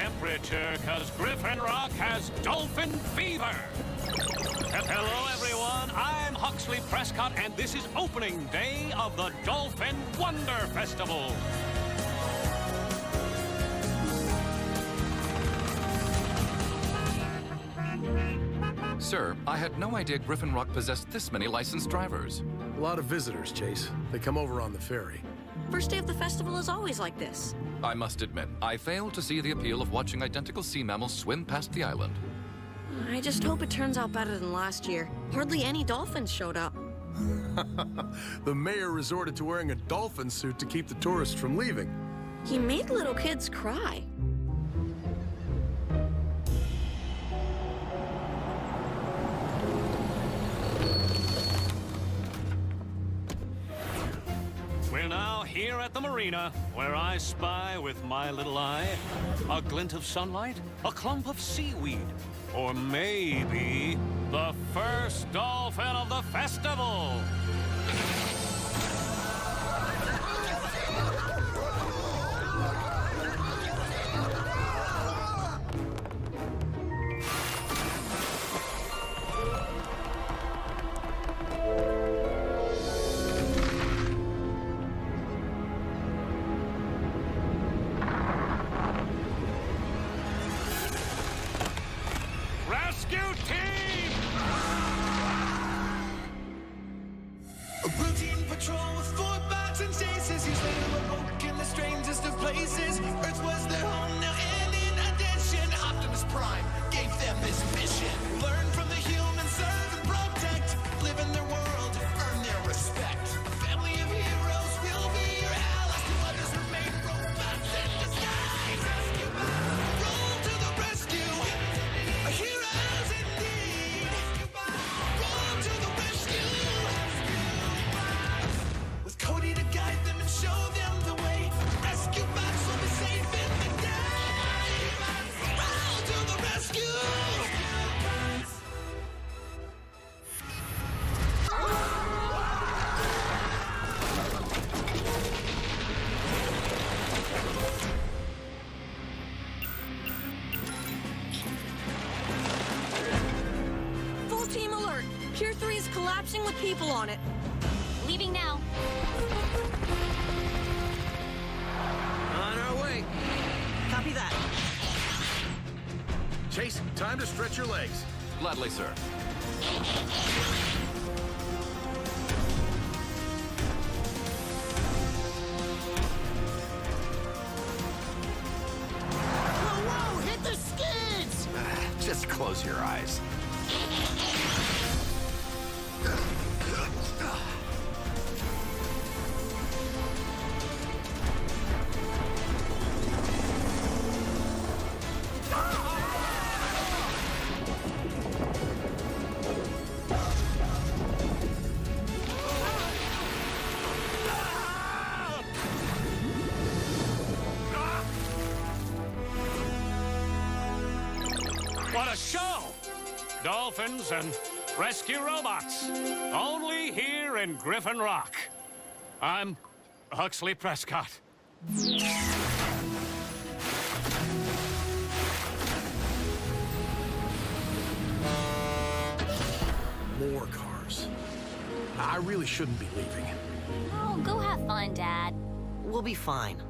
temperature, cause Griffin Rock has dolphin fever. Hello, everyone. I'm Huxley Prescott, and this is opening day of the Dolphin Wonder Festival. Sir, I had no idea Griffin Rock possessed this many licensed drivers. A lot of visitors, Chase. They come over on the ferry. First day of the festival is always like this. I must admit, I failed to see the appeal of watching identical sea mammals swim past the island. I just hope it turns out better than last year. Hardly any dolphins showed up. The mayor resorted to wearing a dolphin suit to keep the tourists from leaving. He made little kids cry. We're now here at the marina, where I spy with my little eye a glint of sunlight, a clump of seaweed, or maybe the first dolphin of the festival. Rescue team! A routine patrol with 4 bots and chases. He's later awoke in the strangest of places. Earth was their home now, and in addition, Optimus Prime gave them this mission. Learn from the humans, serve and protect. Live in their world, earn their respect. A family of heroes will be your allies. To others remain robots in disguise. Rescue bots, roll to the rescue. A heroes indeed. Roll to the rescue. With Cody to guide them and show them the way. Rescue bots will be safe in the day. Roll to the rescue. Full team alert! Pier 3 is collapsing with people on it. Leaving now. On our way. Copy that. Chase, time to stretch your legs. Gladly, sir. Whoa, whoa! Hit the skids! Just close your eyes. What a show! Dolphins and rescue robots. Only here in Griffin Rock. I'm Huxley Prescott. More cars. I really shouldn't be leaving. Oh, go have fun, Dad. We'll be fine.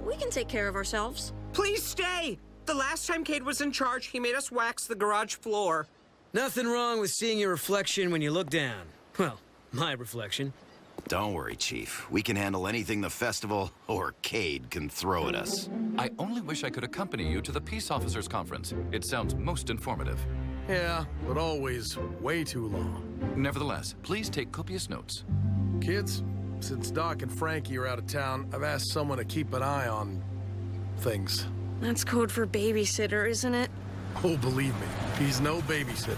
We can take care of ourselves. Please stay! The last time Cade was in charge, he made us wax the garage floor. Nothing wrong with seeing your reflection when you look down. Well, my reflection. Don't worry, Chief. We can handle anything the festival or Cade can throw at us. I only wish I could accompany you to the Peace Officers Conference. It sounds most informative. Yeah, but always way too long. Nevertheless, please take copious notes. Kids, since Doc and Frankie are out of town, I've asked someone to keep an eye on things. That's code for babysitter, isn't it? Oh, believe me, he's no babysitter.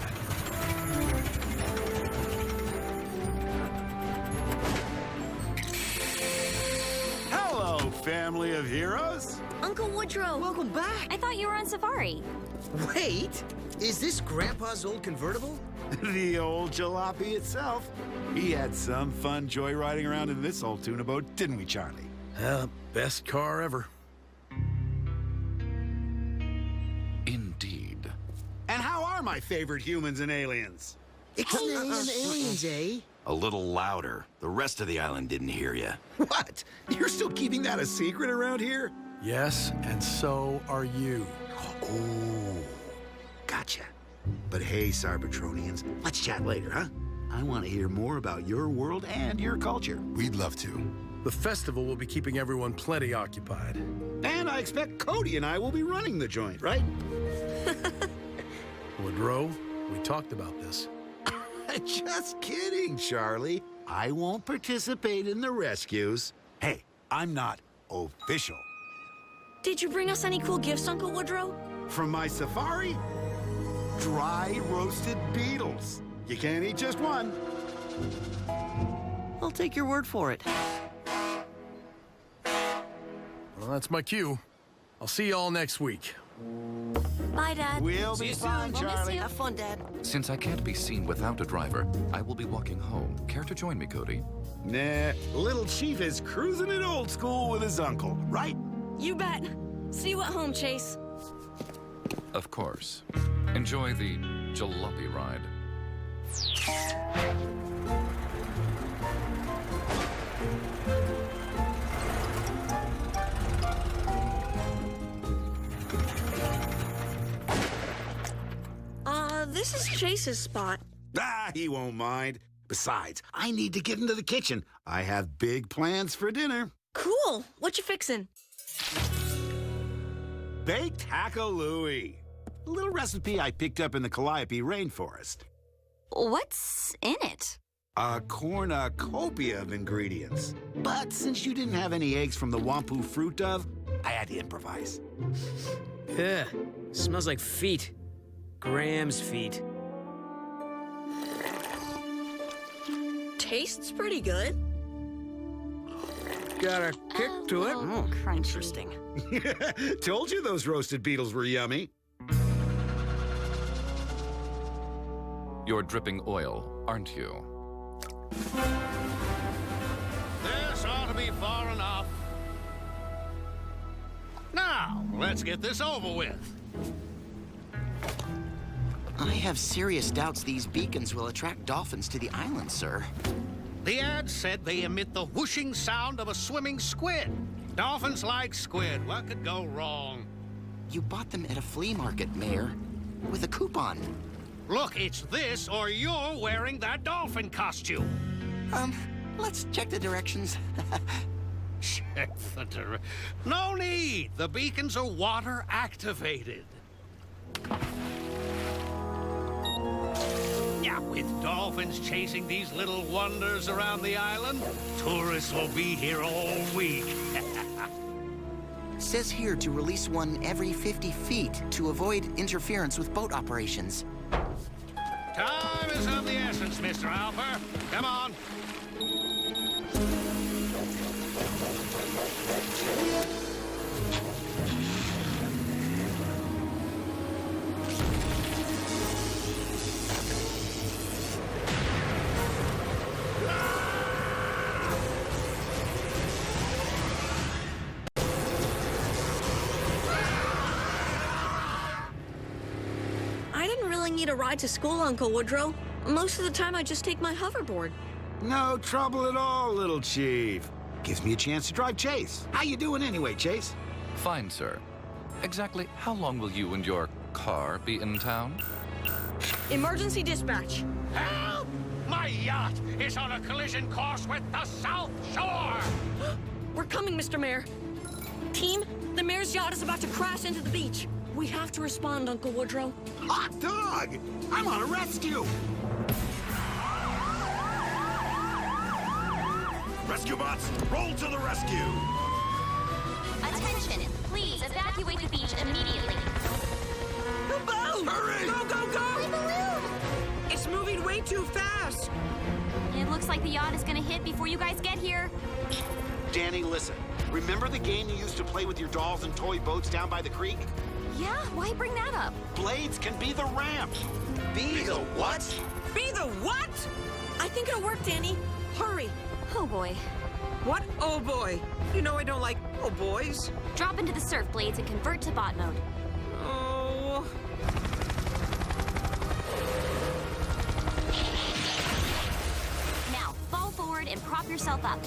Hello, family of heroes. Uncle Woodrow! Welcome back. I thought you were on safari. Wait, is this Grandpa's old convertible? The old jalopy itself. He had some fun joyriding around in this old tuna boat, didn't we, Charlie? Best car ever. are my favorite humans and aliens. aliens, eh? A little louder. The rest of the island didn't hear you. What? You're still keeping that a secret around here? Yes, and so are you. Oh, gotcha. But hey, Cybertronians, let's chat later, huh? I want to hear more about your world and your culture. We'd love to. The festival will be keeping everyone plenty occupied. And I expect Cody and I will be running the joint, right? Woodrow, we talked about this. Just kidding, Charlie. I won't participate in the rescues. Hey, I'm not official. Did you bring us any cool gifts, Uncle Woodrow? From my safari? Dry roasted beetles. You can't eat just one. I'll take your word for it. Well, that's my cue. I'll see you all next week. Bye, Dad. We'll be fine, Charlie. Have fun, Dad. Since I can't be seen without a driver, I will be walking home. Care to join me, Cody? Nah, little Chief is cruising it old school with his uncle, right? You bet. See you at home, Chase. Of course. Enjoy the jalopy ride. This is Chase's spot. Ah, he won't mind. Besides, I need to get into the kitchen. I have big plans for dinner. Cool. What you fixin'? Baked hackalooey. A little recipe I picked up in the Calliope rainforest. What's in it? A cornucopia of ingredients. But since you didn't have any eggs from the Wampu fruit dove, I had to improvise. Yeah, smells like feet. Graham's feet. Tastes pretty good. Got a kick to it. Oh, crunchy. Interesting. Told you those roasted beetles were yummy. You're dripping oil, aren't you? This ought to be far enough. Now, let's get this over with. I have serious doubts these beacons will attract dolphins to the island, sir. The ad said they emit the whooshing sound of a swimming squid. Dolphins like squid. What could go wrong? You bought them at a flea market, Mayor, with a coupon. Look, it's this or you're wearing that dolphin costume. Let's check the directions. Check the No need. The beacons are water activated. Yeah, with dolphins chasing these little wonders around the island, tourists will be here all week. Says here to release one every 50 feet to avoid interference with boat operations. Time is of the essence, Mr. Alper. Come on. I didn't really need a ride to school, Uncle Woodrow. Most of the time, I just take my hoverboard. No trouble at all, little Chief. Gives me a chance to drive Chase. How you doing anyway, Chase? Fine, sir. Exactly how long will you and your car be in town? Emergency dispatch. Help! My yacht is on a collision course with the South Shore! We're coming, Mr. Mayor. Team, the mayor's yacht is about to crash into the beach. We have to respond, Uncle Woodrow. Hot dog! I'm on a rescue! Rescue bots, roll to the rescue! Attention, please evacuate the beach immediately. The boat! Hurry! Go, go, go! My balloon! It's moving way too fast. It looks like the yacht is gonna hit before you guys get here. Danny, listen. Remember the game you used to play with your dolls and toy boats down by the creek? Yeah, why bring that up? Blades can be the ramp. Be the what? Be the what? I think it'll work, Danny. Hurry. Oh boy. What? Oh boy. You know I don't like oh boys. Drop into the surf blades and convert to bot mode. Oh. yourself up.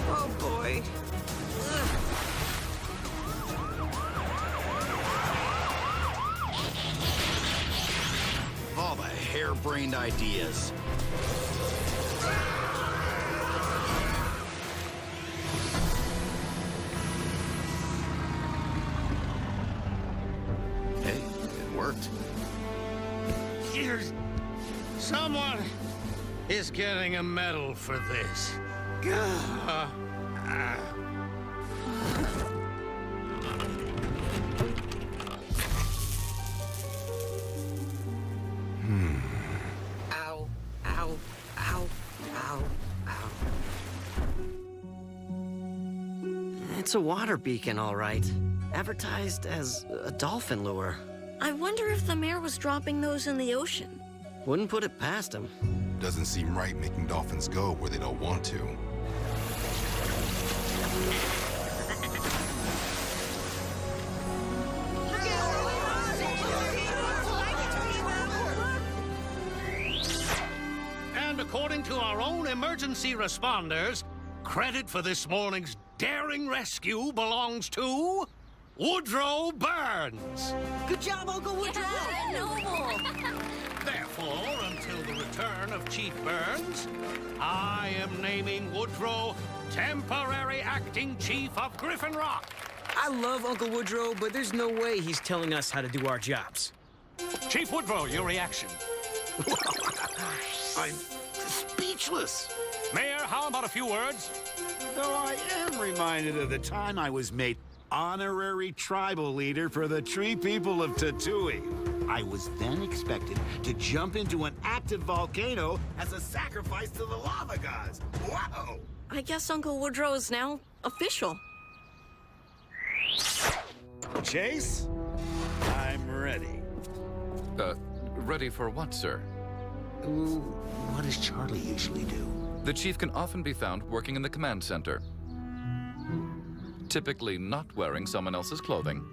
Oh, boy. All the harebrained ideas. Hey, it worked. Here's... Someone is getting a medal for this. Ow, ow, ow, ow, ow. It's a water beacon, all right. Advertised as a dolphin lure. I wonder if the mayor was dropping those in the ocean. Wouldn't put it past him. Doesn't seem right making dolphins go where they don't want to. And according to our own emergency responders, credit for this morning's daring rescue belongs to Woodrow Burns. Good job, Uncle Woodrow! Yeah, noble. Therefore, until the return of Chief Burns, I am naming Woodrow temporary acting chief of Griffin Rock. I love Uncle Woodrow, but there's no way he's telling us how to do our jobs. Chief Woodrow, your reaction. I'm speechless. Mayor, how about a few words? Though I am reminded of the time I was made honorary tribal leader for the tree people of Tatooine. I was then expected to jump into an active volcano as a sacrifice to the lava gods. Whoa! I guess Uncle Woodrow is now official. Chase, I'm ready. Ready for what, sir? Ooh, what does Charlie usually do? The chief can often be found working in the command center. Typically not wearing someone else's clothing.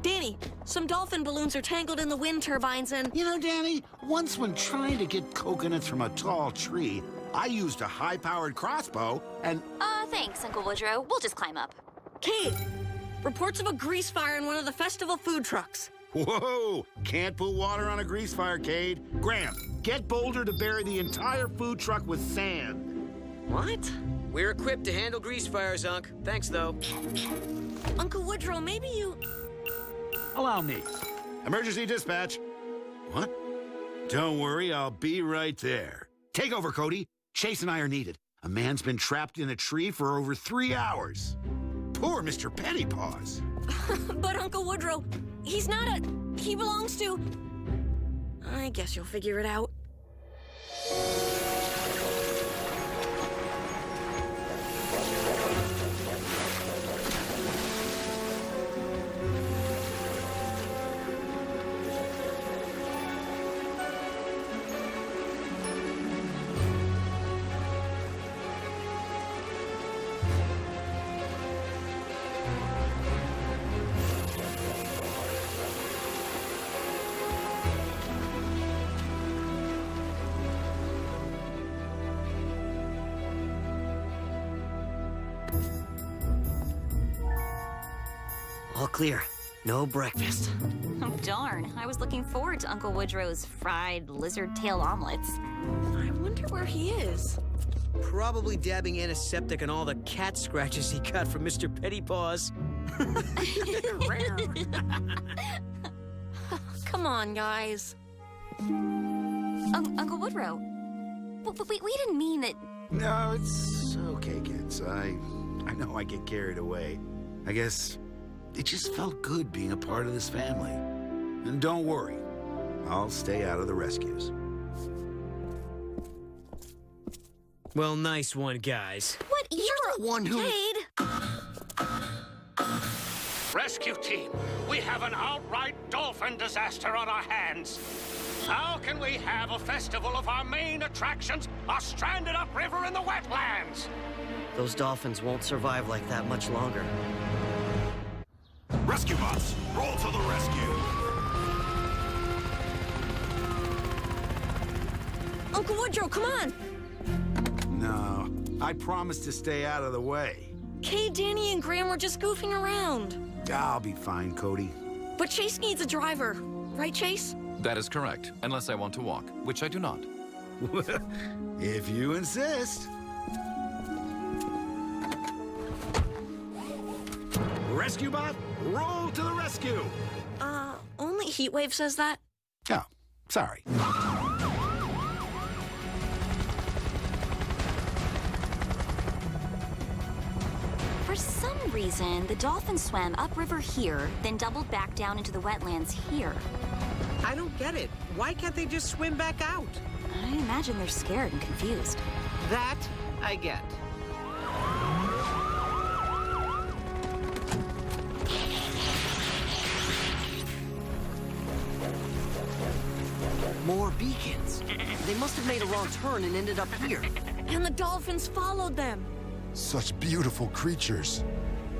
Danny, some dolphin balloons are tangled in the wind turbines and... You know, Danny, once when trying to get coconuts from a tall tree, I used a high-powered crossbow and... Thanks, Uncle Woodrow. We'll just climb up. Cade, reports of a grease fire in one of the festival food trucks. Whoa! Can't put water on a grease fire, Cade. Graham, get Boulder to bury the entire food truck with sand. What? We're equipped to handle grease fires, Unc. Thanks, though. Uncle Woodrow, maybe you... Allow me. Emergency dispatch. What? Don't worry, I'll be right there. Take over, Cody. Chase and I are needed. A man's been trapped in a tree for over 3 hours. Poor Mr. Pennypaws. But Uncle Woodrow, he's not a... He belongs to... I guess you'll figure it out. All clear. No breakfast. Oh, darn. I was looking forward to Uncle Woodrow's fried lizard tail omelets. I wonder where he is. Probably dabbing antiseptic on all the cat scratches he got from Mr. Pennypaws. Come on, guys. Uncle Woodrow. We didn't mean that... No, it's okay, kids. I know I get carried away. I guess it just felt good being a part of this family. And don't worry, I'll stay out of the rescues. Well, nice one, guys. What? You're the one who... Cade! Rescue team, we have an outright dolphin disaster on our hands. How can we have a festival of our main attractions are stranded upriver in the wetlands? Those dolphins won't survive like that much longer. Rescue bots, roll to the rescue. Uncle Woodrow, come on! No, I promised to stay out of the way. Kay, Danny, and Graham were just goofing around. I'll be fine, Cody. But Chase needs a driver. Right, Chase? That is correct, unless I want to walk, which I do not. If you insist. Rescue bot, roll to the rescue! Only Heatwave says that. Oh, sorry. For some reason, the dolphin swam upriver here, then doubled back down into the wetlands here. I don't get it. Why can't they just swim back out? I imagine they're scared and confused. That I get. More beacons. They must have made a wrong turn and ended up here. And the dolphins followed them. Such beautiful creatures.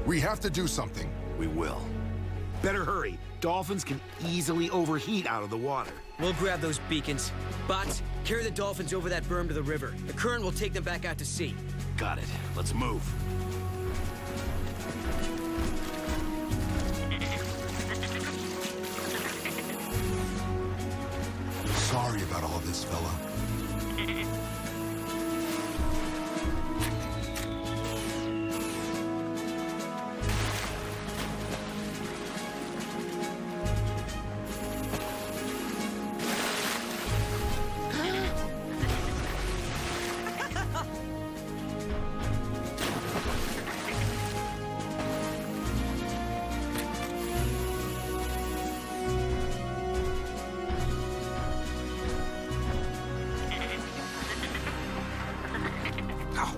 We have to do something. We will. Better hurry. Dolphins can easily overheat out of the water. We'll grab those beacons. Bots, carry the dolphins over that berm to the river. The current will take them back out to sea. Got it. Let's move. Sorry about all this, fella.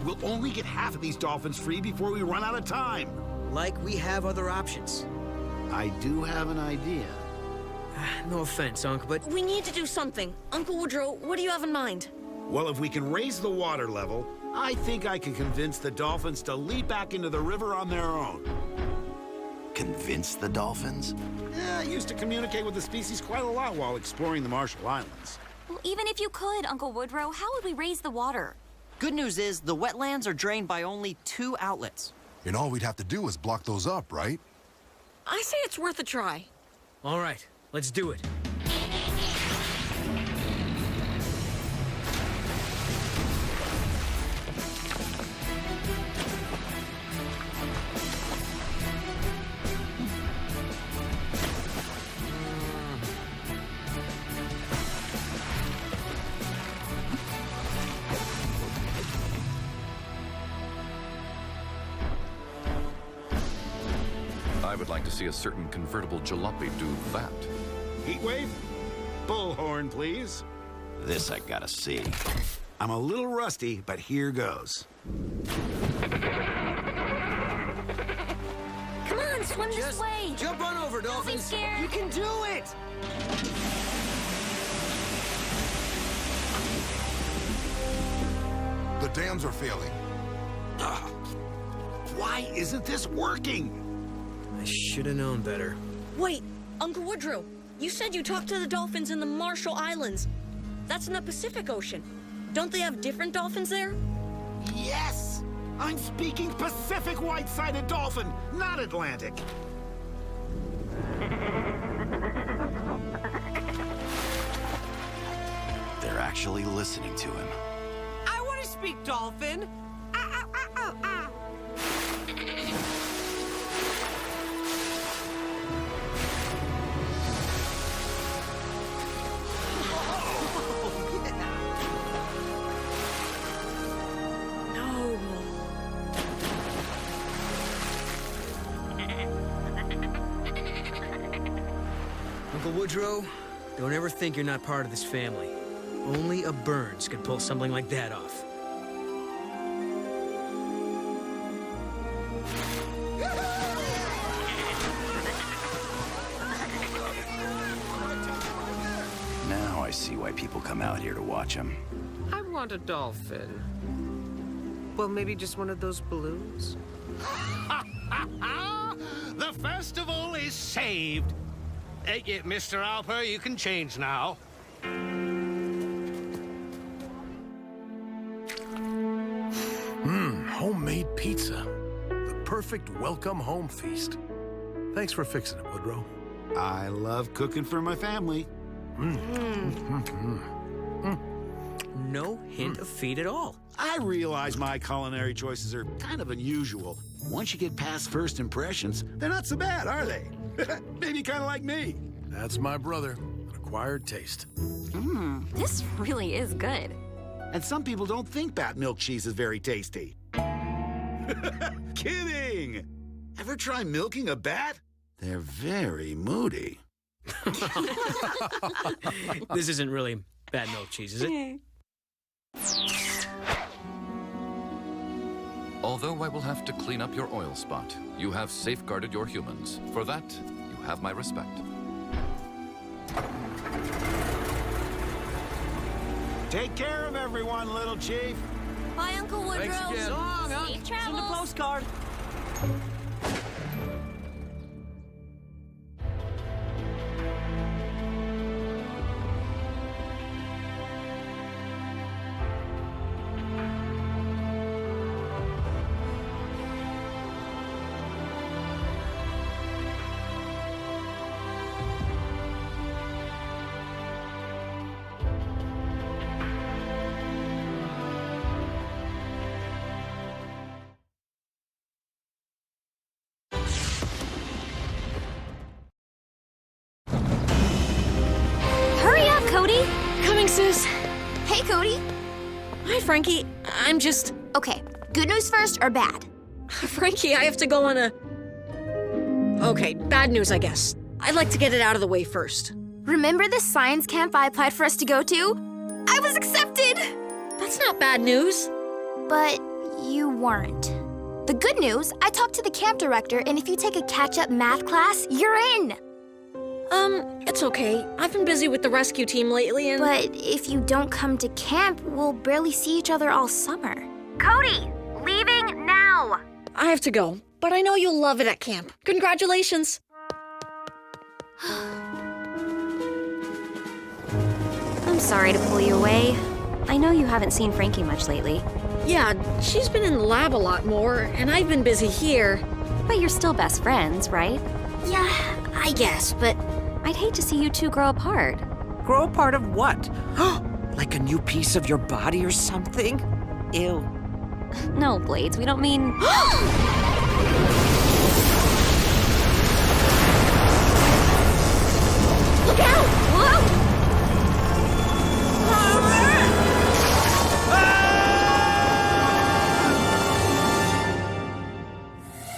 We'll only get half of these dolphins free before we run out of time. Like we have other options. I do have an idea. No offense, Unc, but... We need to do something. Uncle Woodrow, what do you have in mind? Well, if we can raise the water level, I think I can convince the dolphins to leap back into the river on their own. Convince the dolphins? Yeah, I used to communicate with the species quite a lot while exploring the Marshall Islands. Well, even if you could, Uncle Woodrow, how would we raise the water? Good news is the wetlands are drained by only 2 outlets. And all we'd have to do is block those up, right? I say it's worth a try. All right, let's do it. I would like to see a certain convertible jalopy do that. Heatwave? Bullhorn, please. This I gotta see. I'm a little rusty, but here goes. Come on, swim this way. Jump on over, Don't be dolphins. scared. You can do it! The dams are failing. Why isn't this working? I should have known better. Wait, Uncle Woodrow, you said you talked to the dolphins in the Marshall Islands. That's in the Pacific Ocean. Don't they have different dolphins there? Yes! I'm speaking Pacific white-sided dolphin, not Atlantic. They're actually listening to him. I want to speak dolphin. Ah, ah, ah, ah, No. Uncle Woodrow, don't ever think you're not part of this family. Only a Burns could pull something like that off. Now I see why people come out here to watch him. I want a dolphin. Well, maybe just one of those balloons? The festival is saved. Mr. Alper, you can change now. Homemade pizza. The perfect welcome home feast. Thanks for fixing it, Woodrow. I love cooking for my family. No hint of feet at all. I realize my culinary choices are kind of unusual. Once you get past first impressions, they're not so bad, are they? Maybe kind of like me. That's my brother. An acquired taste. This really is good. And some people don't think bat milk cheese is very tasty. Kidding! Ever try milking a bat? They're very moody. This isn't really bad milk cheese, is it? Although I will have to clean up your oil spot, you have safeguarded your humans. For that, you have my respect. Take care of everyone, little chief. Bye, Uncle Woodrow. Thanks again. So long, huh? Safe travels. Send a postcard. Cody? Coming, sis. Hey, Cody. Hi, Frankie. I'm just... Okay, good news first or bad? Frankie, I have to go on a... Okay, bad news, I guess. I'd like to get it out of the way first. Remember the science camp I applied for us to go to? I was accepted! That's not bad news. But you weren't. The good news, I talked to the camp director, and if you take a catch-up math class, you're in! It's okay. I've been busy with the rescue team lately and... But if you don't come to camp, we'll barely see each other all summer. Cody, leaving now! I have to go, but I know you'll love it at camp. Congratulations! I'm sorry to pull you away. I know you haven't seen Frankie much lately. Yeah, she's been in the lab a lot more, and I've been busy here. But you're still best friends, right? Yeah, I guess, but... I'd hate to see you two grow apart. Grow apart of what? Like a new piece of your body or something? Ew. No, Blades, we don't mean... Look out! Whoa!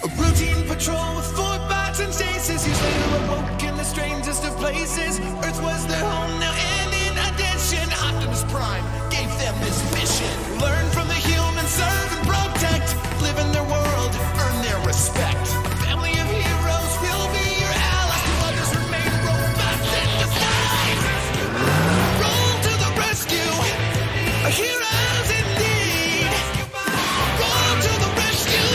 A routine patrol with 4 bots and stasis. Years later awoke in the strangest of places. Earth was their home now, and in addition, Optimus Prime gave them this mission. Learn from the humans, serve and protect. Live in their world, earn their respect. A family of heroes will be your allies. The others remain robots in disguise. Roll to the rescue. Heroes indeed. Roll to the rescue.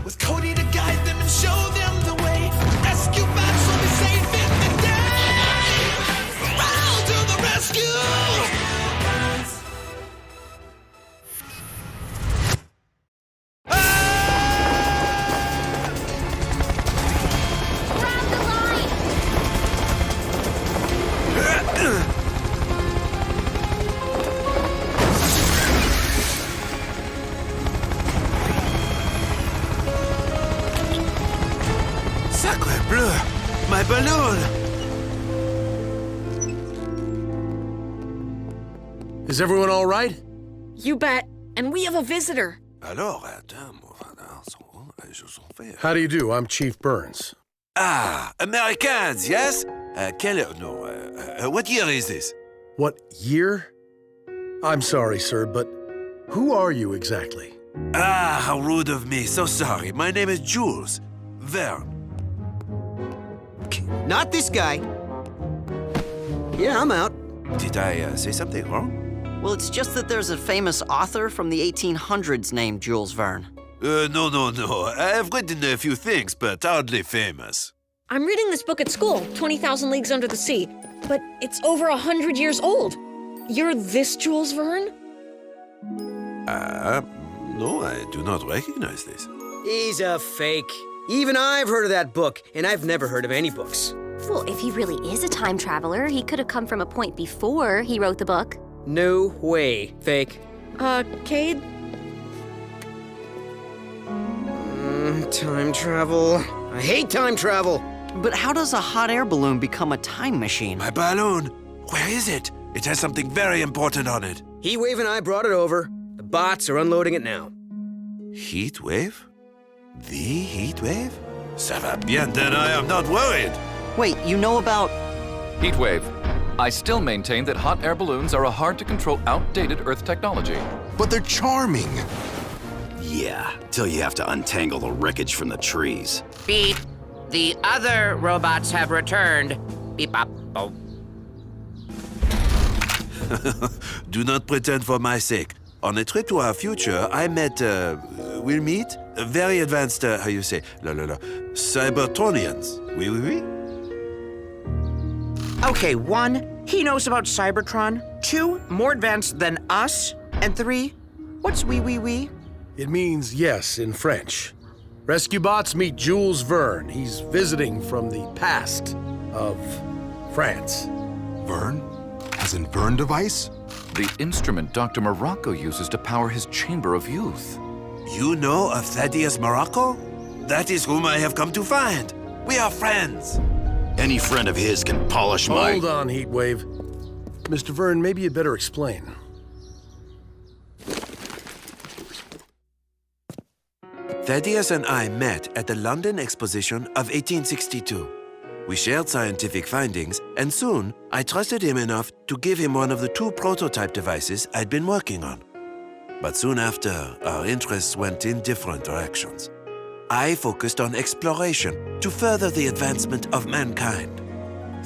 With Cody to guide them and show them the way. Rescue bots will be safe in the day. Roll to the rescue. Sacre bleu! My balloon! Is everyone all right? You bet. And we have a visitor. How do you do? I'm Chief Burns. Ah, Americans, yes? What year is this? What year? I'm sorry, sir, but who are you exactly? Ah, how rude of me. So sorry. My name is Jules Verne. Not this guy. Yeah, I'm out. Did I say something wrong? Well, it's just that there's a famous author from the 1800s named Jules Verne. No. I've written a few things, but hardly famous. I'm reading this book at school, 20,000 Leagues Under the Sea, but it's over 100 years old. You're this Jules Verne? No, I do not recognize this. He's a fake. Even I've heard of that book, and I've never heard of any books. Well, if he really is a time traveler, he could have come from a point before he wrote the book. No way. Fake. Cade? Time travel. I hate time travel. But how does a hot air balloon become a time machine? My balloon? Where is it? It has something very important on it. Heatwave and I brought it over. The bots are unloading it now. Heat wave? The heat wave? Ça va bien, then I am not worried. Wait, you know about... Heatwave. I still maintain that hot air balloons are a hard-to-control, outdated Earth technology. But they're charming. Yeah, till you have to untangle the wreckage from the trees. Beep. The other robots have returned. Beep up. Oh. Do not pretend for my sake. On a trip to our future, I met, we'll meet, very advanced, how you say, Cybertronians. Oui. Okay, 1, he knows about Cybertron. 2, more advanced than us. And 3, what's oui? It means yes in French. Rescue bots meet Jules Verne. He's visiting from the past of France. Verne? As in Verne device? The instrument Dr. Morocco uses to power his Chamber of Youth. You know of Thaddeus Morocco? That is whom I have come to find. We are friends. Any friend of his can polish my... Hold on, Heatwave. Mr. Verne, maybe you'd better explain. Thaddeus and I met at the London Exposition of 1862. We shared scientific findings, and soon I trusted him enough to give him one of the 2 prototype devices I'd been working on. But soon after, our interests went in different directions. I focused on exploration to further the advancement of mankind.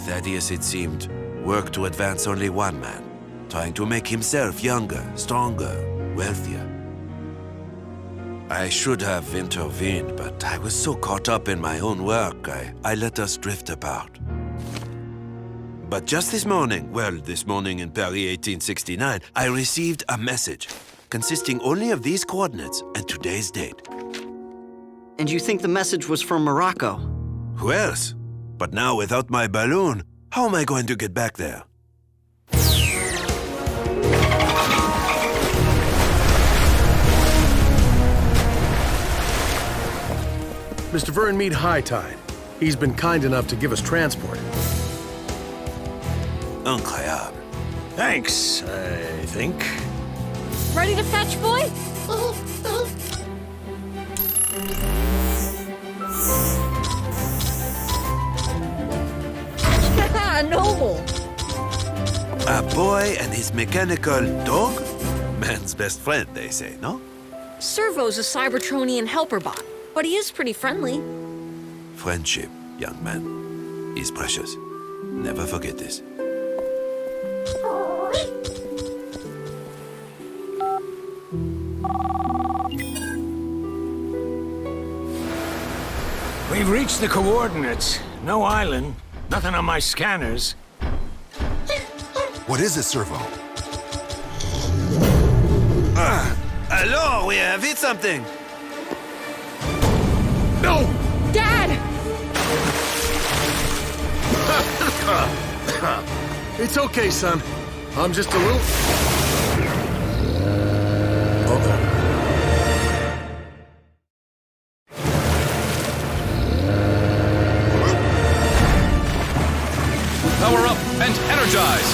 Thaddeus, it seemed, worked to advance only one man, trying to make himself younger, stronger, wealthier. I should have intervened, but I was so caught up in my own work, I let us drift apart. But just this morning in Paris 1869, I received a message consisting only of these coordinates and today's date. And you think the message was from Morocco? Who else? But now without my balloon, how am I going to get back there? Mr. Verne, meet High Tide. He's been kind enough to give us transport. Incroyable. Thanks, I think. Ready to fetch, boy? Yeah, noble. A boy and his mechanical dog? Man's best friend, they say, no? Servo's a Cybertronian helper bot, but he is pretty friendly. Friendship, young man, is precious. Never forget this. We've reached the coordinates. No island. Nothing on my scanners. What is it, Servo? Hello, we have hit something. No! Dad! It's okay, son. I'm just a little... Power up and energize!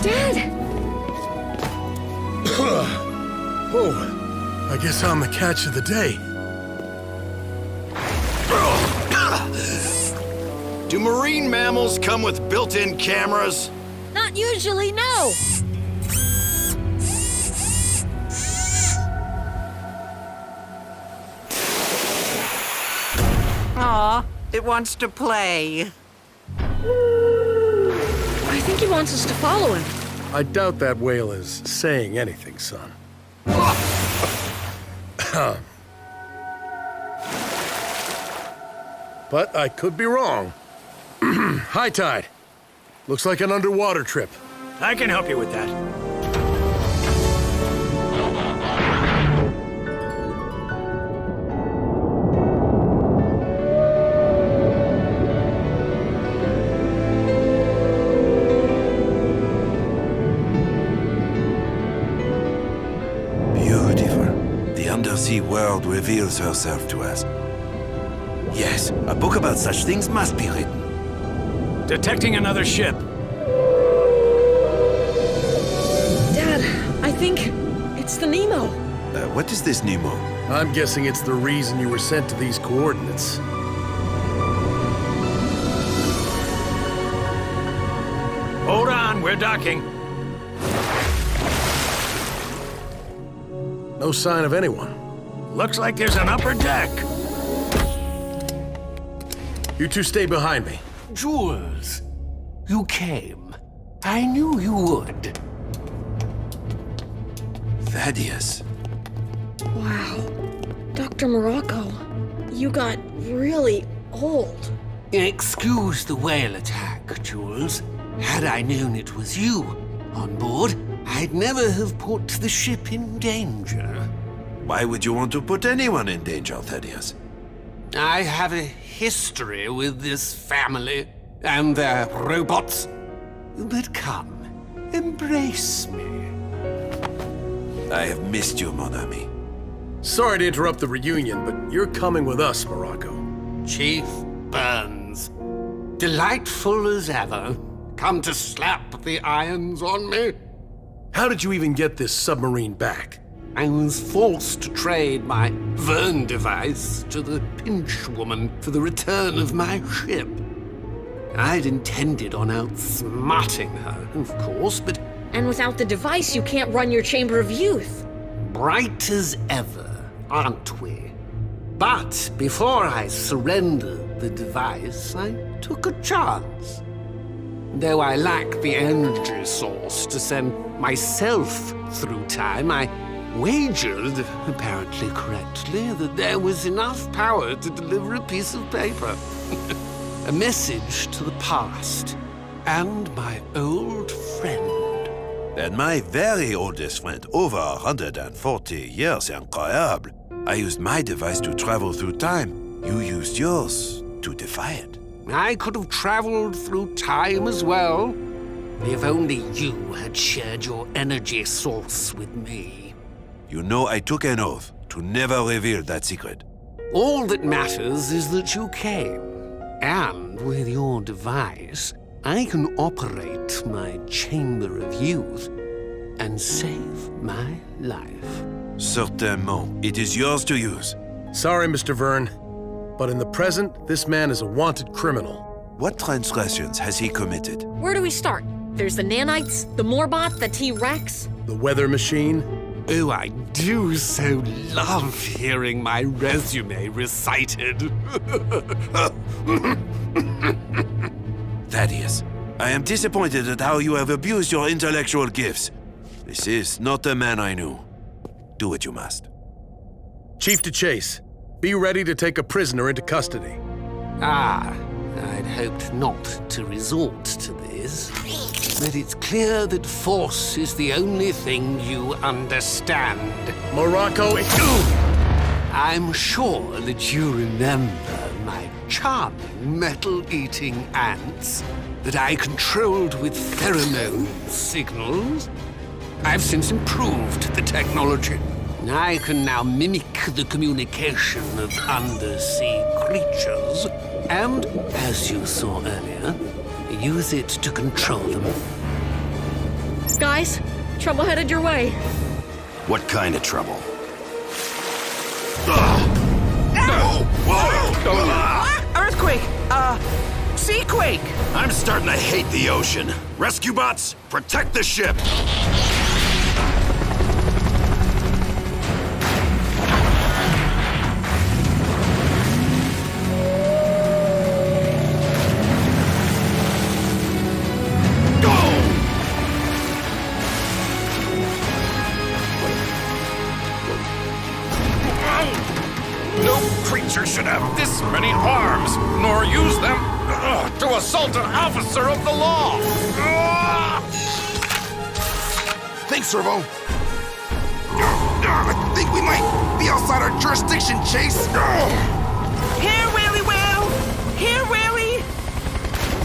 Dad! Oh, I guess I'm the catch of the day. Do marine mammals come with built-in cameras? Not usually, no. Aw, It wants to play. I think he wants us to follow him. I doubt that whale is saying anything, son. But I could be wrong. High tide. Looks like an underwater trip. I can help you with that. Beautiful. The undersea world reveals herself to us. Yes, a book about such things must be written. Detecting another ship. Dad, I think it's the Nemo. What is this, Nemo? I'm guessing it's the reason you were sent to these coordinates. Hold on, we're docking. No sign of anyone. Looks like there's an upper deck. You two stay behind me. Jules, you came. I knew you would. Thaddeus. Wow. Dr. Morocco, you got really old. Excuse the whale attack, Jules. Had I known it was you on board, I'd never have put the ship in danger. Why would you want to put anyone in danger, Thaddeus? I have a history with this family and their robots. But come, embrace me. I have missed you, mon ami. Sorry to interrupt the reunion, but you're coming with us, Morocco. Chief Burns, delightful as ever. Come to slap the irons on me? How did you even get this submarine back? I was forced to trade my Vern device to the pinch woman for the return of my ship. I'd intended on outsmarting her, of course, but... And without the device, you can't run your Chamber of Youth. Bright as ever, aren't we? But before I surrendered the device, I took a chance. Though I lack the energy source to send myself through time, I wagered, apparently correctly, that there was enough power to deliver a piece of paper. A message to the past and my old friend. And my very oldest friend, over 140 years, incroyable. I used my device to travel through time. You used yours to defy it. I could have traveled through time as well, if only you had shared your energy source with me. You know I took an oath to never reveal that secret. All that matters is that you came. And with your device, I can operate my Chamber of Youth and save my life. Certainement. It is yours to use. Sorry, Mr. Vern, but in the present, this man is a wanted criminal. What transgressions has he committed? Where do we start? There's the nanites, the Morbot, the T-Rex. The weather machine. Oh, I do so love hearing my resume recited. Thaddeus, I am disappointed at how you have abused your intellectual gifts. This is not the man I knew. Do what you must. Chief to Chase, be ready to take a prisoner into custody. Ah, I'd hoped not to resort to this. But it's clear that force is the only thing you understand. Morocco, I'm sure that you remember my charming metal-eating ants that I controlled with pheromone signals. I've since improved the technology. I can now mimic the communication of undersea creatures, and, as you saw earlier, use it to control them. Guys, trouble headed your way. What kind of trouble? Earthquake! Seaquake! I'm starting to hate the ocean. Rescue bots, protect the ship! creature should have this many arms, nor use them to assault an officer of the law. Thanks, Servo. I think we might be outside our jurisdiction, Chase. Here, Willy Will! Here, Willy!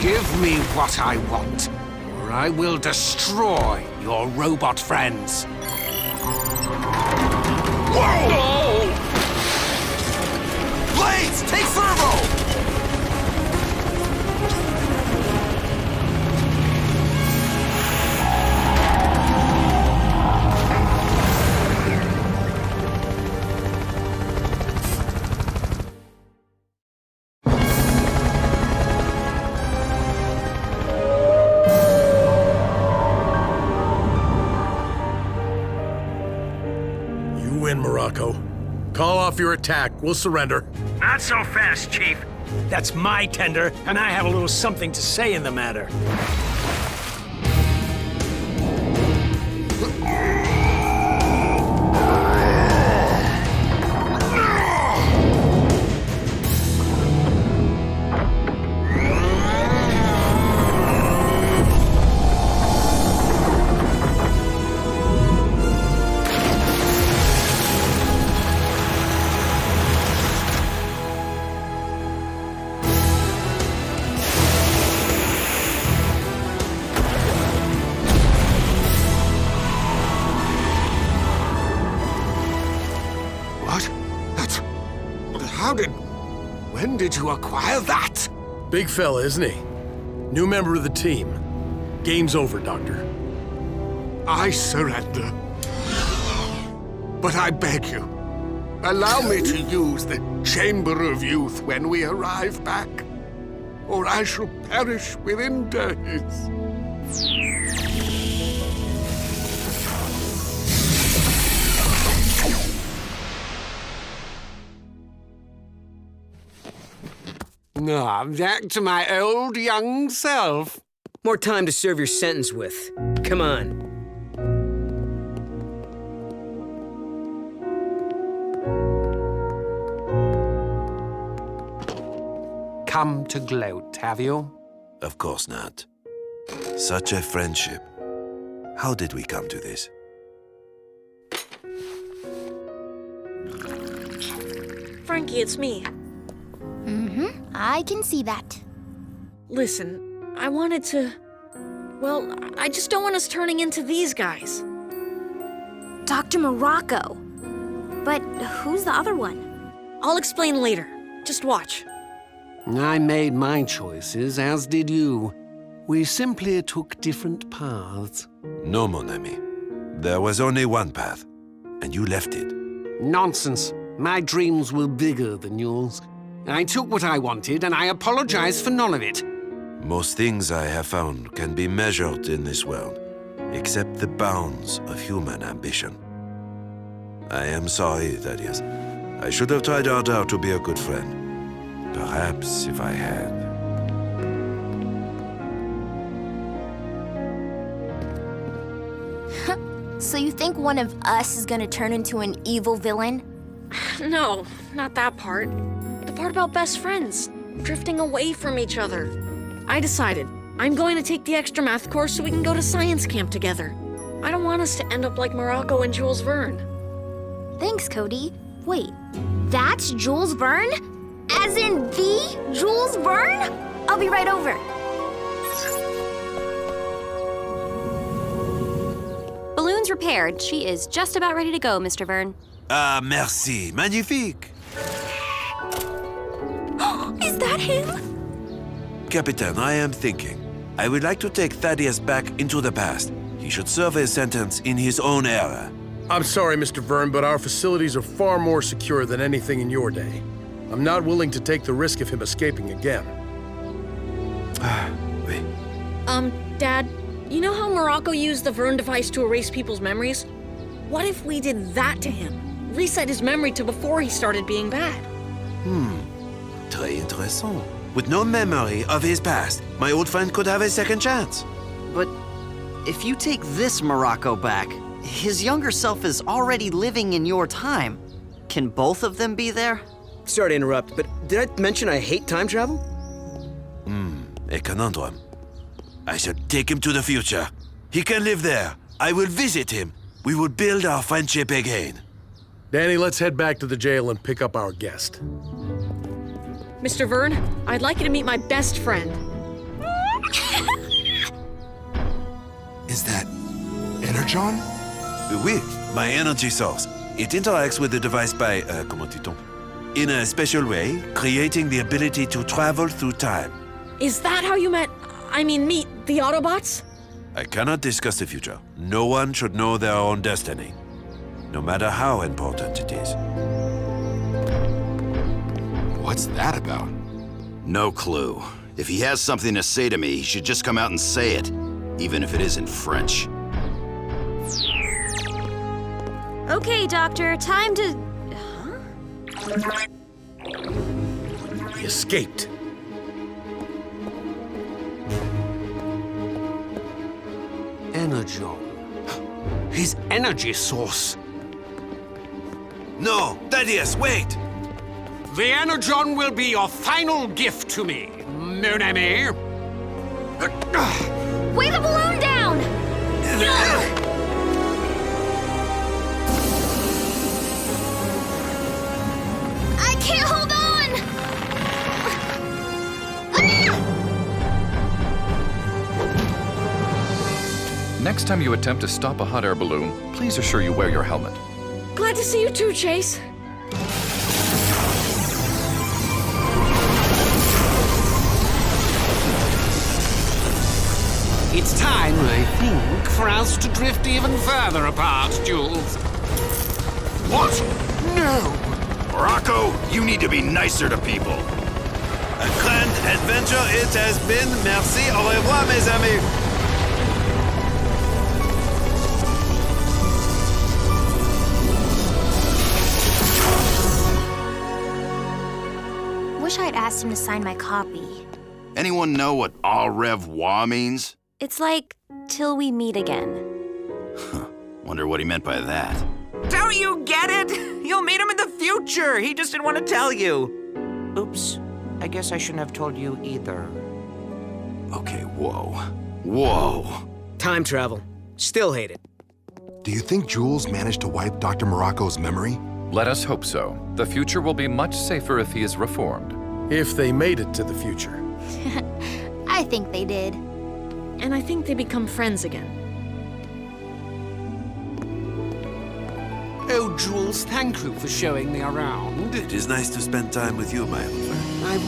Give me what I want, or I will destroy your robot friends. Whoa! Blades, take Servo! Morocco. Call off your attack. We'll surrender. Not so fast, Chief. That's my tender, and I have a little something to say in the matter. When did you acquire that? Big fella, isn't he? New member of the team. Game's over, Doctor. I surrender. But I beg you, allow me to use the Chamber of Youth when we arrive back, or I shall perish within days. I'm back to my old young self. More time to serve your sentence with. Come on. Come to gloat, have you? Of course not. Such a friendship. How did we come to this? Frankie, it's me. I can see that. Listen, I wanted to... Well, I just don't want us turning into these guys. Dr. Morocco. But who's the other one? I'll explain later. Just watch. I made my choices, as did you. We simply took different paths. No, mon ami. There was only one path, and you left it. Nonsense. My dreams were bigger than yours. I took what I wanted, and I apologize for none of it. Most things I have found can be measured in this world, except the bounds of human ambition. I am sorry, Thaddeus. I should have tried harder to be a good friend. Perhaps if I had. So you think one of us is gonna turn into an evil villain? No, not that part. The part about best friends, drifting away from each other. I decided I'm going to take the extra math course so we can go to science camp together. I don't want us to end up like Morocco and Jules Verne. Thanks, Cody. Wait, that's Jules Verne? As in the Jules Verne? I'll be right over. Balloon's repaired. She is just about ready to go, Mr. Verne. Ah, merci. Magnifique. Is that him? Captain, I am thinking. I would like to take Thaddeus back into the past. He should serve a sentence in his own era. I'm sorry, Mr. Verne, but our facilities are far more secure than anything in your day. I'm not willing to take the risk of him escaping again. Wait. Dad, you know how Morocco used the Verne device to erase people's memories? What if we did that to him? Reset his memory to before he started being bad? Très intéressant. With no memory of his past, my old friend could have a second chance. But if you take this Morocco back, his younger self is already living in your time. Can both of them be there? Sorry to interrupt, but did I mention I hate time travel? A conundrum. I should take him to the future. He can live there. I will visit him. We will build our friendship again. Danny, let's head back to the jail and pick up our guest. Mr. Verne, I'd like you to meet my best friend. Is that Energon? Oui, my energy source. It interacts with the device by, comment dit-on? In a special way, creating the ability to travel through time. Is that how you meet the Autobots? I cannot discuss the future. No one should know their own destiny, no matter how important it is. What's that about? No clue. If he has something to say to me, he should just come out and say it, even if it is in French. Okay, Doctor, time to... Huh? He escaped. Energon. His energy source. No, Thaddeus, wait! The Energon will be your final gift to me, mon ami. Weigh the balloon down! I can't hold on! Next time you attempt to stop a hot air balloon, please assure you wear your helmet. Glad to see you too, Chase. It's time, I think, for us to drift even further apart, Jules. What? No! Morocco, you need to be nicer to people. A grand adventure it has been. Merci. Au revoir, mes amis. Wish I'd asked him to sign my copy. Anyone know what au revoir means? It's like, till we meet again. Wonder what he meant by that. Don't you get it? You'll meet him in the future. He just didn't want to tell you. Oops. I guess I shouldn't have told you either. Okay, whoa. Whoa. Time travel. Still hate it. Do you think Jules managed to wipe Dr. Morocco's memory? Let us hope so. The future will be much safer if he is reformed. If they made it to the future. I think they did. And I think they become friends again. Oh, Jules, thank you for showing me around. It is nice to spend time with you, my old friend. I've